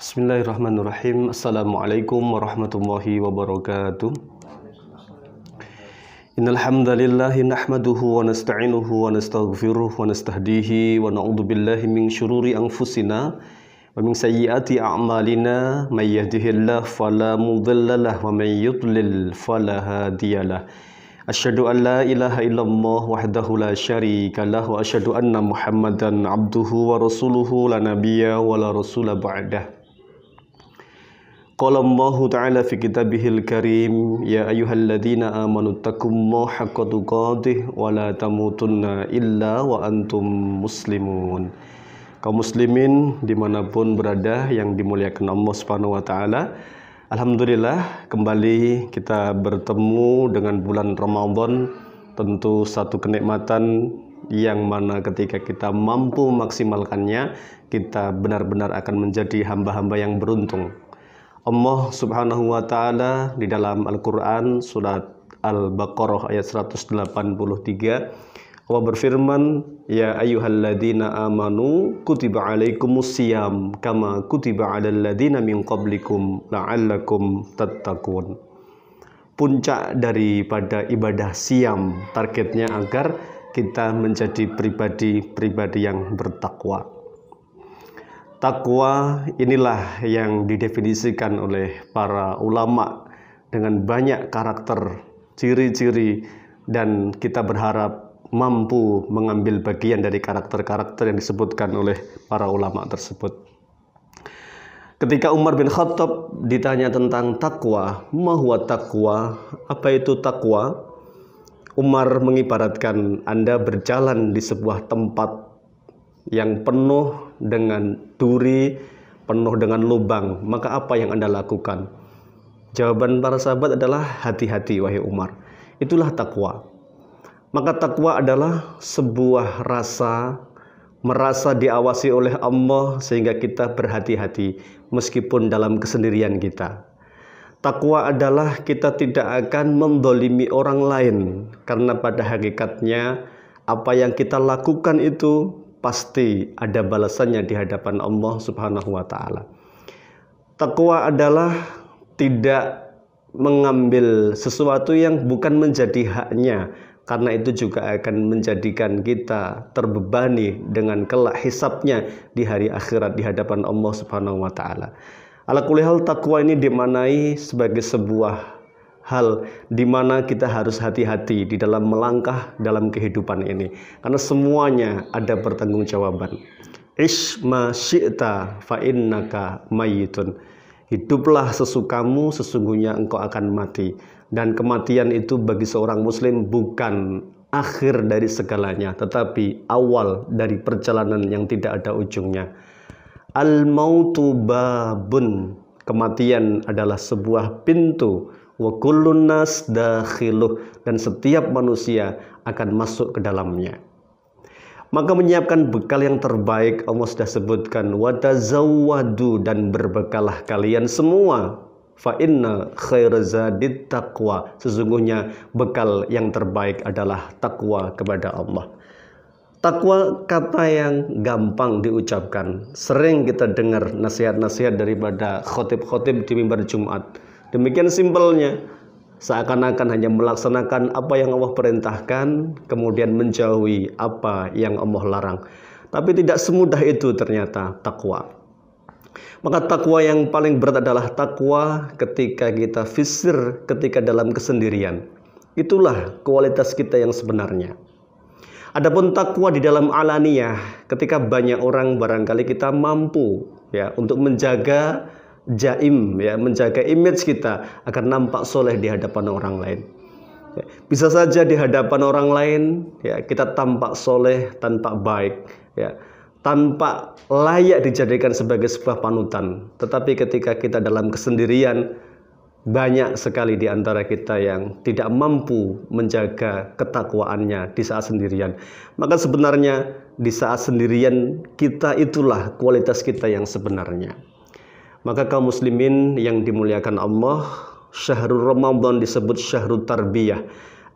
Bismillahirrahmanirrahim. Assalamualaikum warahmatullahi wabarakatuh. Innal hamdalillahi nahmaduhu wa nasta'inuhu wa nastaghfiruh wa nastahdihi wa na'udzu billahi min syururi anfusina wa min sayyiati a'malina may yahdihillahu fala mudhillalah wa may yudlil fala hadiyalah. Asyhadu an la ilaha illallah wahdahu la syarikalah wa asyhadu anna Muhammadan abduhu wa rasuluhu la nabiyya wa la rasula ba'dah. Qala Allahu ta'ala fi kitabihil karim ya ayyuhalladzina amanu taqullaha haqqa tuqatih wa la tamutunna illa wa antum muslimun. Kaum muslimin dimanapun berada yang dimuliakan Allah Subhanahu wa ta'ala, alhamdulillah kembali kita bertemu dengan bulan Ramadan. Tentu satu kenikmatan yang mana ketika kita mampu memaksimalkannya, kita benar-benar akan menjadi hamba-hamba yang beruntung. Allah Subhanahu wa ta'ala di dalam Al-Qur'an surat Al-Baqarah ayat 183 Allah berfirman, ya ayyuhalladzina amanu kutiba alaikumusiyam kama kutiba alal ladzina min qablikum la'allakum tattaqun. Puncak daripada ibadah siam, targetnya agar kita menjadi pribadi-pribadi yang bertakwa. Takwa inilah yang didefinisikan oleh para ulama dengan banyak karakter, ciri-ciri, dan kita berharap mampu mengambil bagian dari karakter-karakter yang disebutkan oleh para ulama tersebut. Ketika Umar bin Khattab ditanya tentang takwa, ma huwa takwa, apa itu takwa? Umar mengibaratkan Anda berjalan di sebuah tempat yang penuh dengan duri, penuh dengan lubang, maka apa yang Anda lakukan? Jawaban para sahabat adalah hati-hati wahai Umar. Itulah takwa. Maka takwa adalah sebuah rasa, merasa diawasi oleh Allah sehingga kita berhati-hati meskipun dalam kesendirian kita. Takwa adalah kita tidak akan mendolimi orang lain, karena pada hakikatnya apa yang kita lakukan itu pasti ada balasannya di hadapan Allah Subhanahu wa ta'ala. Takwa adalah tidak mengambil sesuatu yang bukan menjadi haknya, karena itu juga akan menjadikan kita terbebani dengan kelak hisabnya di hari akhirat di hadapan Allah Subhanahu wa ta'ala. Ala kulli hal, takwa ini dimaknai sebagai sebuah hal di mana kita harus hati-hati di dalam melangkah dalam kehidupan ini, karena semuanya ada pertanggungjawaban. Ish ma syi'ta fa innaka mayyitun. Hiduplah sesukamu, sesungguhnya engkau akan mati. Dan kematian itu bagi seorang muslim bukan akhir dari segalanya, tetapi awal dari perjalanan yang tidak ada ujungnya. Al-mautu babun. Kematian adalah sebuah pintu. Wa kullun nas dakhiluh, dan setiap manusia akan masuk ke dalamnya. Maka menyiapkan bekal yang terbaik, Allah sudah sebutkan wa tazawwadu, dan berbekalah kalian semua. Fa inna khairazadit taqwa, sesungguhnya bekal yang terbaik adalah takwa kepada Allah. Takwa kata yang gampang diucapkan. Sering kita dengar nasihat-nasihat daripada khotib-khotib di mimbar Jumat. Demikian simpelnya, seakan-akan hanya melaksanakan apa yang Allah perintahkan, kemudian menjauhi apa yang Allah larang. Tapi tidak semudah itu ternyata takwa. Maka takwa yang paling berat adalah takwa ketika kita fisir, ketika dalam kesendirian. Itulah kualitas kita yang sebenarnya. Adapun takwa di dalam alaniyah, ketika banyak orang barangkali kita mampu ya untuk menjaga jaim, ya, menjaga image kita agar nampak soleh di hadapan orang lain. Ya, bisa saja di hadapan orang lain ya kita tampak soleh, tampak baik, ya, tanpa layak dijadikan sebagai sebuah panutan. Tetapi ketika kita dalam kesendirian, banyak sekali di antara kita yang tidak mampu menjaga ketakwaannya di saat sendirian. Maka sebenarnya di saat sendirian kita itulah kualitas kita yang sebenarnya. Maka kaum muslimin yang dimuliakan Allah, syahrul Ramadan disebut syahrul tarbiyah,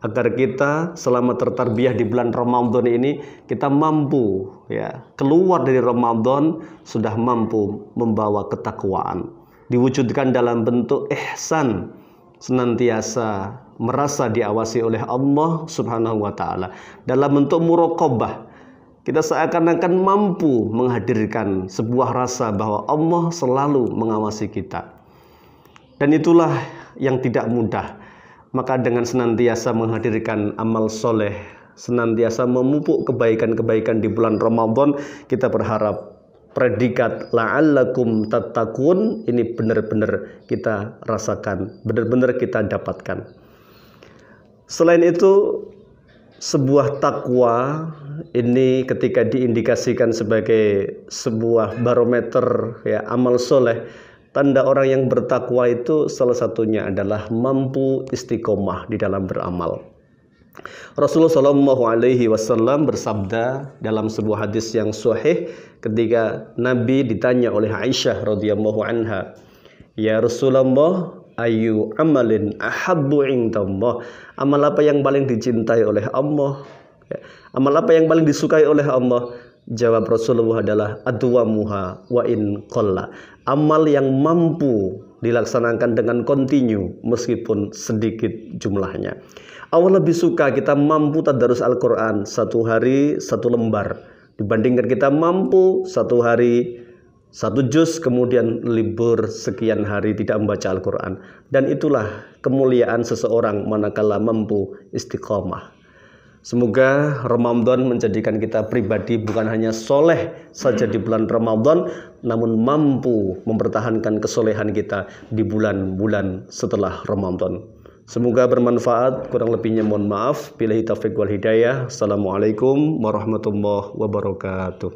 agar kita selama tertarbiyah di bulan Ramadan ini kita mampu ya keluar dari Ramadan sudah mampu membawa ketakwaan, diwujudkan dalam bentuk ihsan, senantiasa merasa diawasi oleh Allah Subhanahu wa taala, dalam bentuk muraqabah. Kita seakan-akan mampu menghadirkan sebuah rasa bahwa Allah selalu mengawasi kita. Dan itulah yang tidak mudah. Maka dengan senantiasa menghadirkan amal soleh, senantiasa memupuk kebaikan-kebaikan di bulan Ramadan, kita berharap predikat la'allakum tattaqun ini benar-benar kita rasakan, benar-benar kita dapatkan. Selain itu, sebuah takwa ini ketika diindikasikan sebagai sebuah barometer ya amal soleh, tanda orang yang bertakwa itu salah satunya adalah mampu istiqomah di dalam beramal. Rasulullah SAW bersabda dalam sebuah hadis yang sahih ketika Nabi ditanya oleh Aisyah radhiyallahu anha, "Ya Rasulullah, ayu amalin ahabbu indallah?" Amal apa yang paling dicintai oleh Allah? Amal apa yang paling disukai oleh Allah? Jawab Rasulullah adalah adwamuha wa in qalla. Amal yang mampu dilaksanakan dengan kontinu meskipun sedikit jumlahnya. Allah lebih suka kita mampu tadarus Al-Quran 1 hari 1 lembar dibandingkan kita mampu 1 hari 1 juz kemudian libur sekian hari tidak membaca Al-Quran. Dan itulah kemuliaan seseorang manakala mampu istiqomah. Semoga Ramadan menjadikan kita pribadi bukan hanya soleh saja di bulan Ramadan, namun mampu mempertahankan kesolehan kita di bulan-bulan setelah Ramadan. Semoga bermanfaat, kurang lebihnya mohon maaf. Billahi taufiq wal hidayah. Assalamualaikum warahmatullahi wabarakatuh.